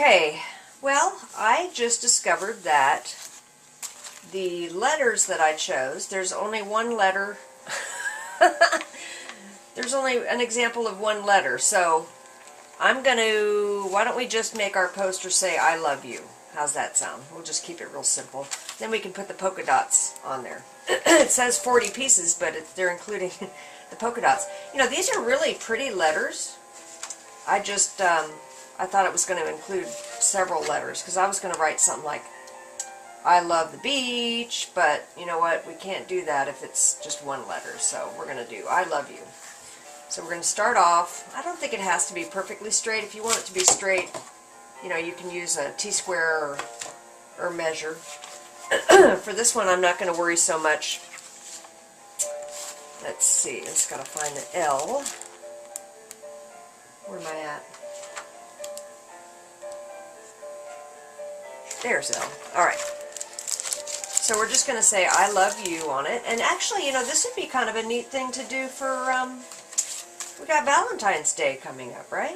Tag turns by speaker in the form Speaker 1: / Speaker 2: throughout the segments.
Speaker 1: Okay, well, I just discovered that the letters that I chose, there's only one letter. There's only an example of one letter, so I'm going to, why don't we just make our poster say I love you? How's that sound? We'll just keep it real simple. Then we can put the polka dots on there. It says 40 pieces, but they're including the polka dots. You know, these are really pretty letters. I just, I thought it was going to include several letters, because I was going to write something like, I love the beach, but you know what, we can't do that if it's just one letter, so we're going to do I love you. So we're going to start off, I don't think it has to be perfectly straight. If you want it to be straight, you know, you can use a T-square or measure. For this one, I'm not going to worry so much. Let's see, I just got to find the L. Where am I at? There's L. Alright. So we're just going to say I love you on it. And actually, you know, this would be kind of a neat thing to do for, we got Valentine's Day coming up, right?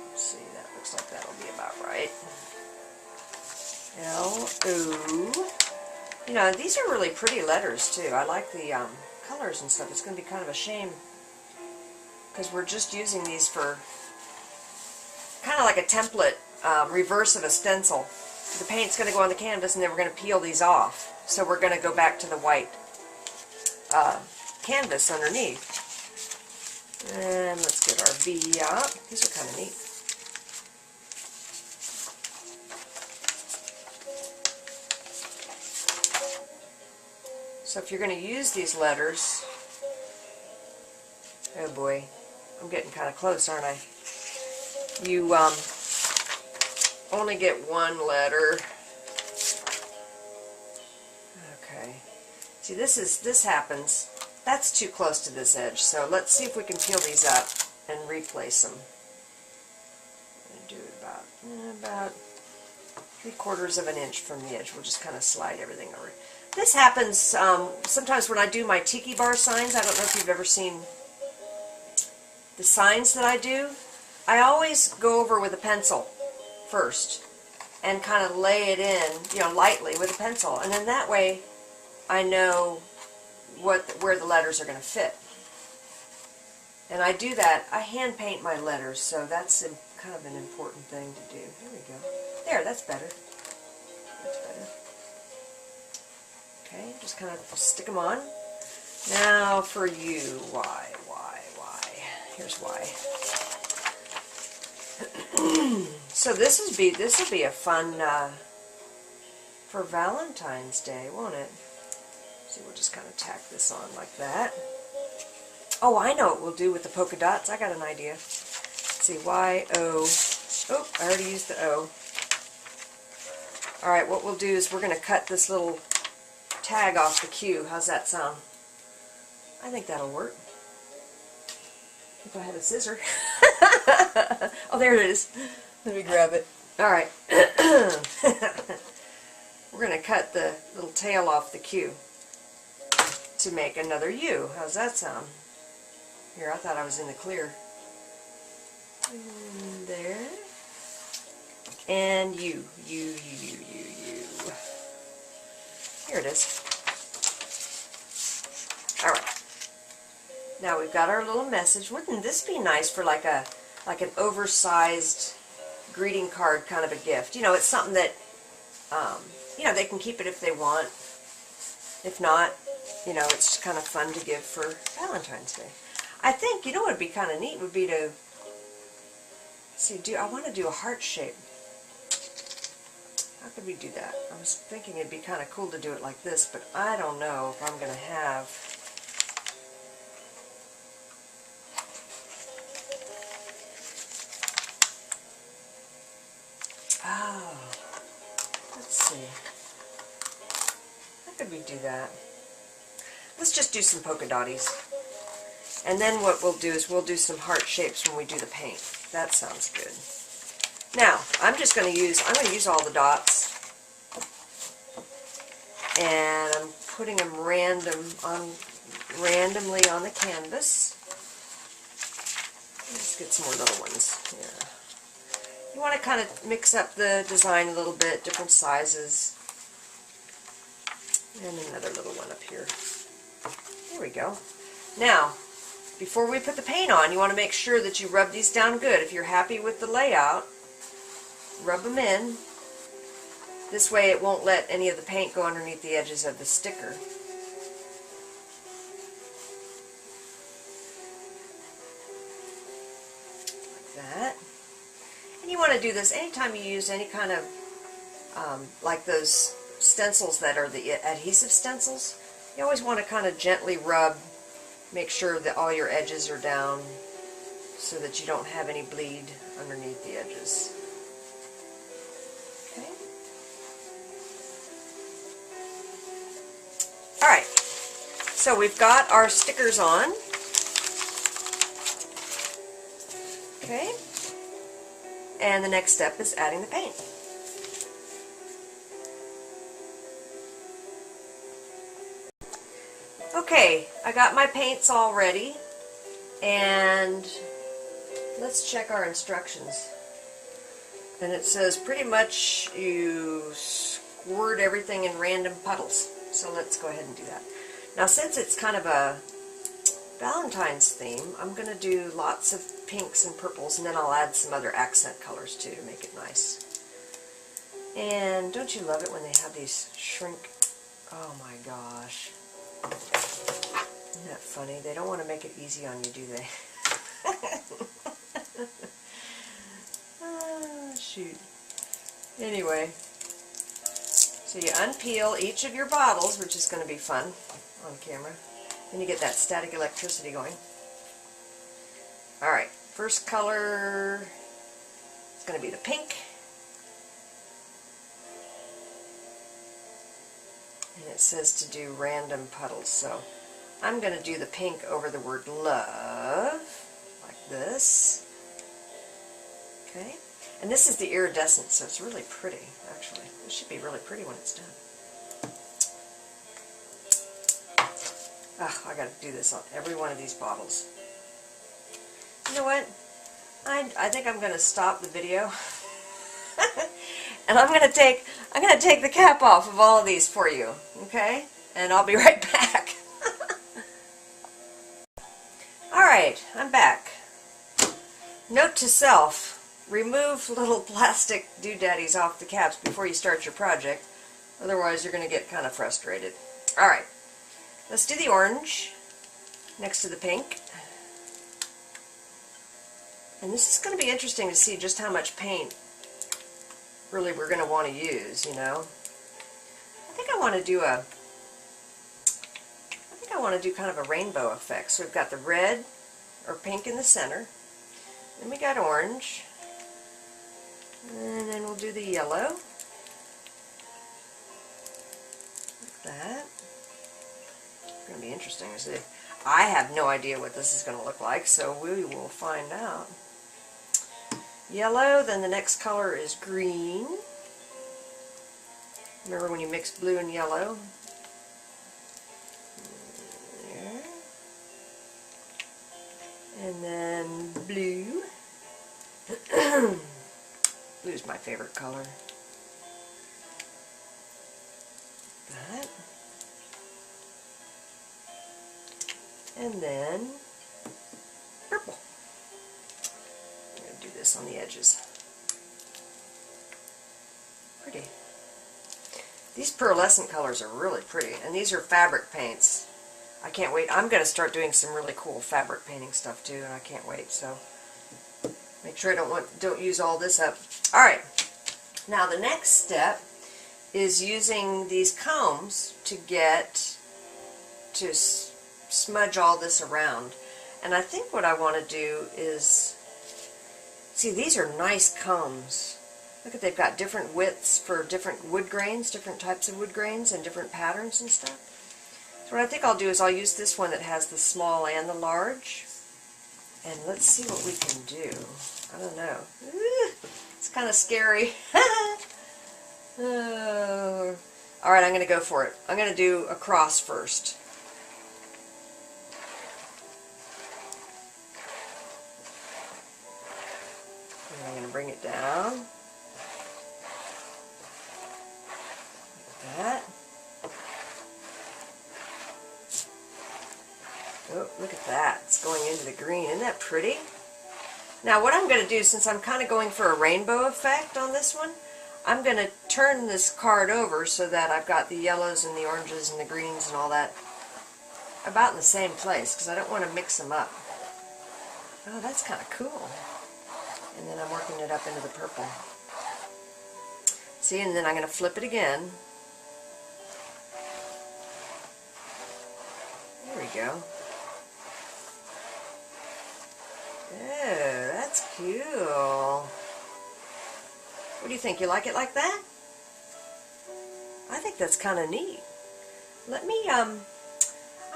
Speaker 1: Let's see, that looks like that'll be about right. L-O. You know, these are really pretty letters, too. I like the colors and stuff. It's going to be kind of a shame, because we're just using these for kind of like a template, reverse of a stencil. The paint's going to go on the canvas, and then we're going to peel these off. So we're going to go back to the white canvas underneath. And let's get our V out. These are kind of neat. So if you're going to use these letters, oh boy, I'm getting kind of close, aren't I? You only get one letter. Okay. See, this happens. That's too close to this edge, so let's see if we can peel these up and replace them. I'm going to do it about 3/4 of an inch from the edge. We'll just kind of slide everything over. This happens sometimes when I do my tiki bar signs. I don't know if you've ever seen the signs that I do. I always go over with a pencil first and kind of lay it in, you know, lightly with a pencil, and then that way I know where the letters are going to fit. And I do that. I hand paint my letters, so that's kind of an important thing to do. Here we go. There, that's better. That's better. Okay, just kind of stick them on. Now for you, Y. Here's Y. So this will be a fun for Valentine's Day, won't it? So we'll just kind of tack this on like that. Oh, I know what we'll do with the polka dots. I got an idea. Let's see, Y, O. Oh, I already used the O. Alright, what we'll do is we're going to cut this little tag off the Q. How's that sound? I think that'll work. If I had a scissor. Oh, there it is. Let me grab it. Alright. We're going to cut the little tail off the Q to make another U. How's that sound? Here, I thought I was in the clear. And there. And U. U. Here it is. Alright. Now we've got our little message. Wouldn't this be nice for like an oversized greeting card kind of a gift? You know, it's something that, you know, they can keep it if they want. If not, you know, it's kind of fun to give for Valentine's Day. I think, you know what would be kind of neat would be to, see, I want to do a heart shape. How could we do that? I was thinking it'd be kind of cool to do it like this, but I don't know if I'm going to have... Oh, let's see. How could we do that? Let's just do some polka dotties. And then what we'll do is we'll do some heart shapes when we do the paint. That sounds good. Now, I'm going to use all the dots. And I'm putting them randomly on the canvas. Let's get some more little ones. Yeah. You want to kind of mix up the design a little bit, different sizes. And another little one up here. There we go. Now, before we put the paint on, you want to make sure that you rub these down good. If you're happy with the layout, rub them in. This way it won't let any of the paint go underneath the edges of the sticker. Like that. And you want to do this anytime you use any kind of, like those stencils that are the adhesive stencils. You always want to kind of gently rub, make sure that all your edges are down so that you don't have any bleed underneath the edges. Okay. Alright, so we've got our stickers on. Okay. And the next step is adding the paint. Okay, I got my paints all ready, and let's check our instructions. And it says pretty much you squirt everything in random puddles. So let's go ahead and do that. Now, since it's kind of a Valentine's theme, I'm going to do lots of pinks and purples, and then I'll add some other accent colors too to make it nice. And don't you love it when they have these shrink? Oh my gosh. Isn't that funny? They don't want to make it easy on you, do they? Oh, shoot. Anyway, so you unpeel each of your bottles, which is going to be fun on camera. Then you get that static electricity going. Alright, first color is going to be the pink. And it says to do random puddles, so I'm going to do the pink over the word love, like this. Okay, and this is the iridescent, so it's really pretty, actually. It should be really pretty when it's done. Oh, I got to do this on every one of these bottles. You know what? I think I'm going to stop the video. And I'm going to take the cap off of all of these for you, okay? And I'll be right back. Alright, I'm back. Note to self, remove little plastic doodaddies off the caps before you start your project. Otherwise you're going to get kind of frustrated. Alright, let's do the orange next to the pink. And this is going to be interesting to see just how much paint really we're going to want to use, you know. I think I want to do kind of a rainbow effect. So we've got the red or pink in the center. Then we got orange. And then we'll do the yellow. Like that. It's going to be interesting to see. I have no idea what this is going to look like, so we will find out. Yellow, then the next color is green. Remember when you mix blue and yellow? There. And then blue. Blue's my favorite color. That. And then purple. I'm going to do this on the edges. Pretty. These pearlescent colors are really pretty, and these are fabric paints. I can't wait. I'm going to start doing some really cool fabric painting stuff too, and I can't wait. So make sure I don't use all this up. All right. Now the next step is using these combs to smudge all this around. And I think what I want to do is, see, these are nice combs. Look at, they've got different widths for different wood grains, different types of wood grains and different patterns and stuff. So what I think I'll do is I'll use this one that has the small and the large. And let's see what we can do. I don't know. It's kind of scary. Alright, I'm going to go for it. I'm going to do a cross first. And I'm going to bring it down. Look at that. It's going into the green. Isn't that pretty? Now what I'm going to do, since I'm kind of going for a rainbow effect on this one, I'm going to turn this card over so that I've got the yellows and the oranges and the greens and all that about in the same place, because I don't want to mix them up. Oh, that's kind of cool. And then I'm working it up into the purple. See, and then I'm going to flip it again. There we go. Oh, that's cool. What do you think? You like it like that? I think that's kind of neat. Let me, I'm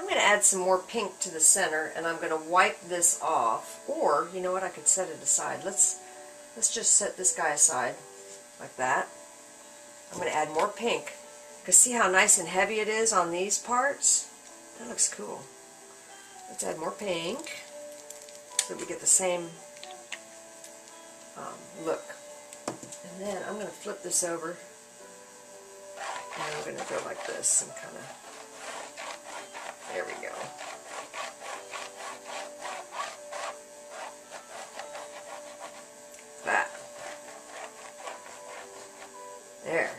Speaker 1: going to add some more pink to the center, and I'm going to wipe this off. Or, you know what, I could set it aside. Let's just set this guy aside, like that. I'm going to add more pink, because see how nice and heavy it is on these parts? That looks cool. Let's add more pink, so we get the same look. And then I'm going to flip this over, and I'm going to go like this and kind of, there we go. That. There.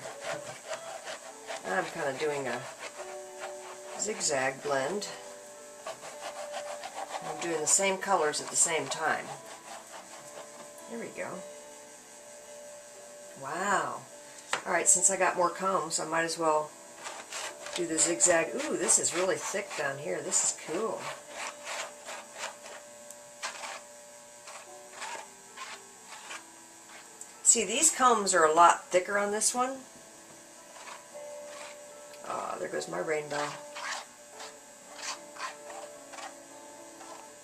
Speaker 1: I'm kind of doing a zigzag blend. I'm doing the same colors at the same time. There we go. Wow. Alright, since I got more combs, I might as well do the zigzag. Ooh, this is really thick down here. This is cool. See, these combs are a lot thicker on this one. Oh, there goes my rainbow.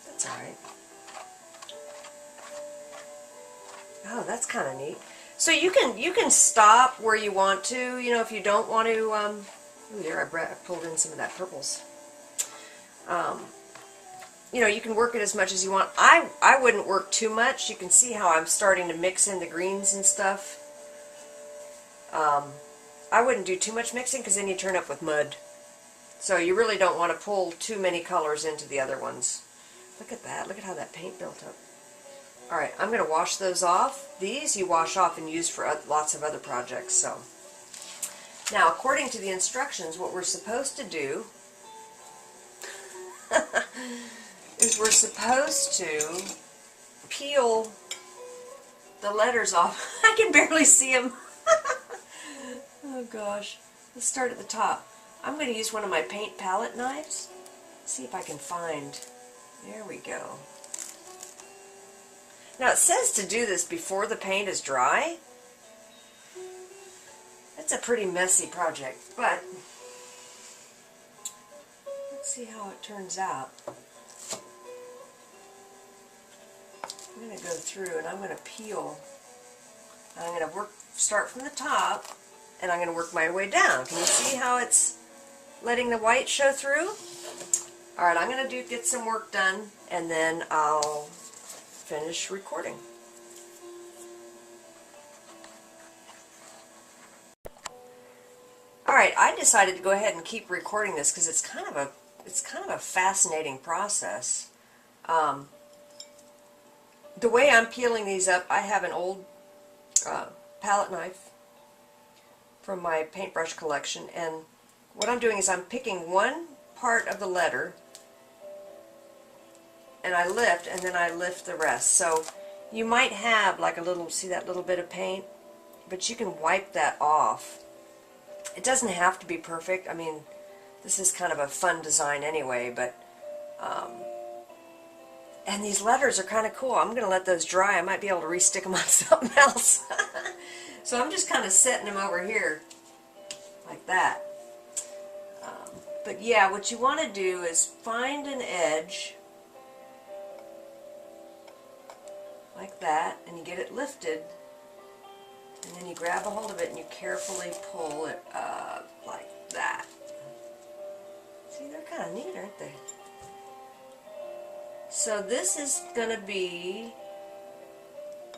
Speaker 1: That's alright. Oh, that's kind of neat. So you can stop where you want to, you know, if you don't want to, ooh, there, I pulled in some of that purples. You know, you can work it as much as you want. I wouldn't work too much. You can see how I'm starting to mix in the greens and stuff. I wouldn't do too much mixing, because then you turn up with mud. So you really don't want to pull too many colors into the other ones. Look at that. Look at how that paint built up. Alright, I'm going to wash those off. These you wash off and use for lots of other projects. So now, according to the instructions, what we're supposed to do is we're supposed to peel the letters off. I can barely see them. Oh gosh. Let's start at the top. I'm going to use one of my paint palette knives. See if I can find. There we go. Now it says to do this before the paint is dry. That's a pretty messy project, but let's see how it turns out. I'm going to go through and I'm going to peel. I'm going to start from the top, and I'm going to work my way down. Can you see how it's letting the white show through? Alright, I'm going to get some work done, and then I'll finish recording. Alright, I decided to go ahead and keep recording this because it's kind of a fascinating process. The way I'm peeling these up, I have an old palette knife from my paintbrush collection, and what I'm doing is I'm picking one part of the letter and I lift, and then I lift the rest. So you might have like a little, see that little bit of paint, but you can wipe that off. It doesn't have to be perfect. I mean, this is kind of a fun design anyway, but and these letters are kind of cool. I'm going to let those dry. I might be able to re-stick them on something else. So I'm just kind of setting them over here like that. But yeah, what you want to do is find an edge like that, and you get it lifted, and then you grab a hold of it and you carefully pull it up like that. See, they're kind of neat, aren't they? So this is going to be,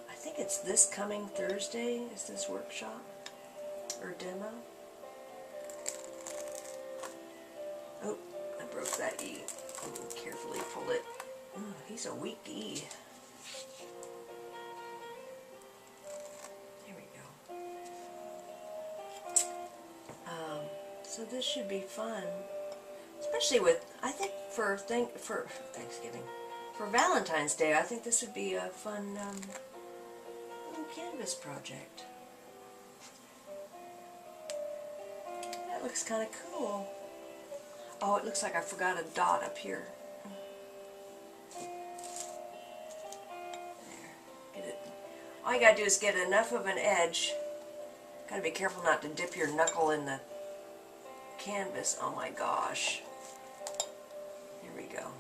Speaker 1: I think it's this coming Thursday, is this workshop or demo. Oh, I broke that E. And carefully pull it. Oh, he's a weakie. There we go. So this should be fun, especially with, I think for Thanksgiving, for Valentine's Day. I think this would be a fun little canvas project. That looks kind of cool. Oh, it looks like I forgot a dot up here. There. Get it. All you gotta do is get enough of an edge. Gotta be careful not to dip your knuckle in the canvas. Oh my gosh. Here we go.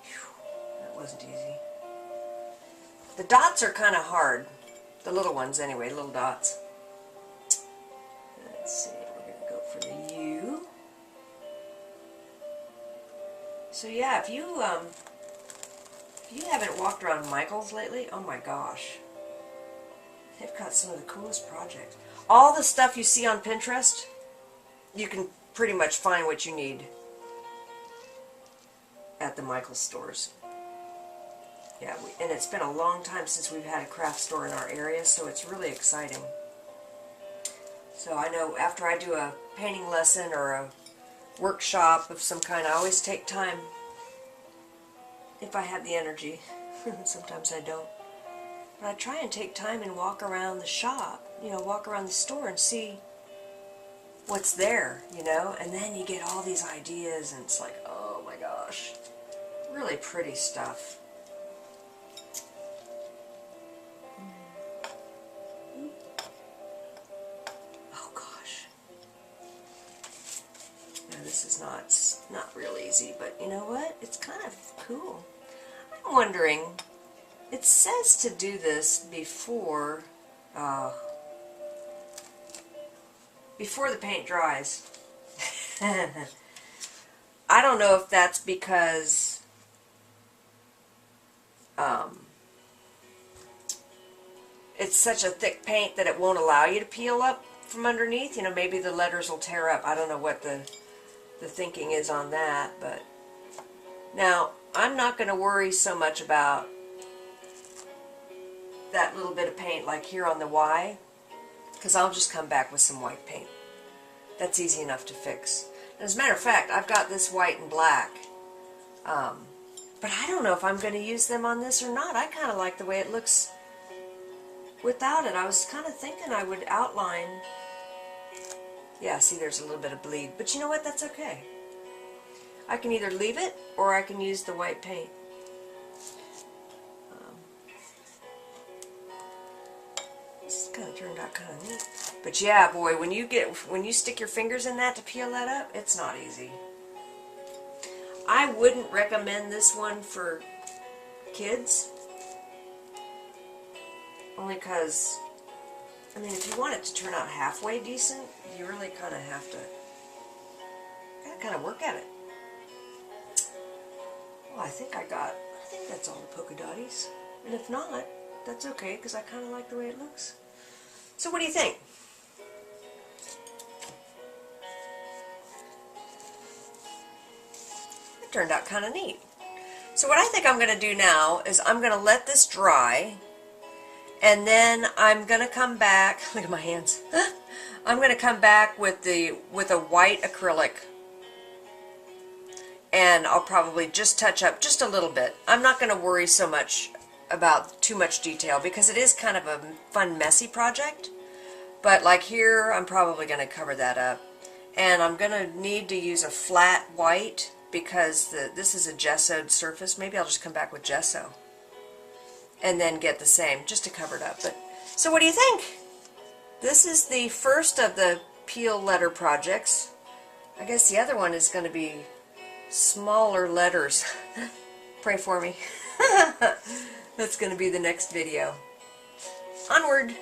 Speaker 1: Whew, that wasn't easy. The dots are kind of hard. The little ones anyway, little dots. Let's see, we're going to go for the U. So yeah, if you haven't walked around Michael's lately, oh my gosh. They've got some of the coolest projects. All the stuff you see on Pinterest, you can pretty much find what you need at the Michael's stores. Yeah, and it's been a long time since we've had a craft store in our area, so it's really exciting. So I know after I do a painting lesson or a workshop of some kind, I always take time, if I have the energy. Sometimes I don't. But I try and take time and walk around the shop, you know, walk around the store and see what's there, you know, and then you get all these ideas and it's like, oh my gosh, really pretty stuff. Oh gosh. Now this is not real easy, but you know what? It's kind of cool. I'm wondering, it says to do this before the paint dries. I don't know if that's because it's such a thick paint that it won't allow you to peel up from underneath. You know, maybe the letters will tear up. I don't know what the thinking is on that, but now I'm not going to worry so much about that little bit of paint like here on the Y, because I'll just come back with some white paint. That's easy enough to fix. As a matter of fact, I've got this white and black, but I don't know if I'm going to use them on this or not. I kind of like the way it looks without it. I was kind of thinking I would outline. Yeah, see, there's a little bit of bleed, but you know what? That's okay. I can either leave it or I can use the white paint. This kind of turned out kind of neat. But yeah, boy, when you stick your fingers in that to peel that up, it's not easy. I wouldn't recommend this one for kids. Only because, I mean, if you want it to turn out halfway decent, you really kind of have to kind of work at it. Well, I think that's all the polka dotties. And if not, that's okay, because I kind of like the way it looks. So what do you think? It turned out kind of neat. So what I think I'm going to do now is I'm going to let this dry, and then I'm going to come back. Look at my hands. I'm going to come back with a white acrylic, and I'll probably just touch up just a little bit. I'm not going to worry so much about too much detail because it is kind of a fun, messy project. But like here, I'm probably going to cover that up. And I'm going to need to use a flat white because this is a gessoed surface. Maybe I'll just come back with gesso and then get the same just to cover it up. But so what do you think? This is the first of the peel letter projects. I guess the other one is going to be smaller letters. Pray for me. That's going to be the next video. Onward!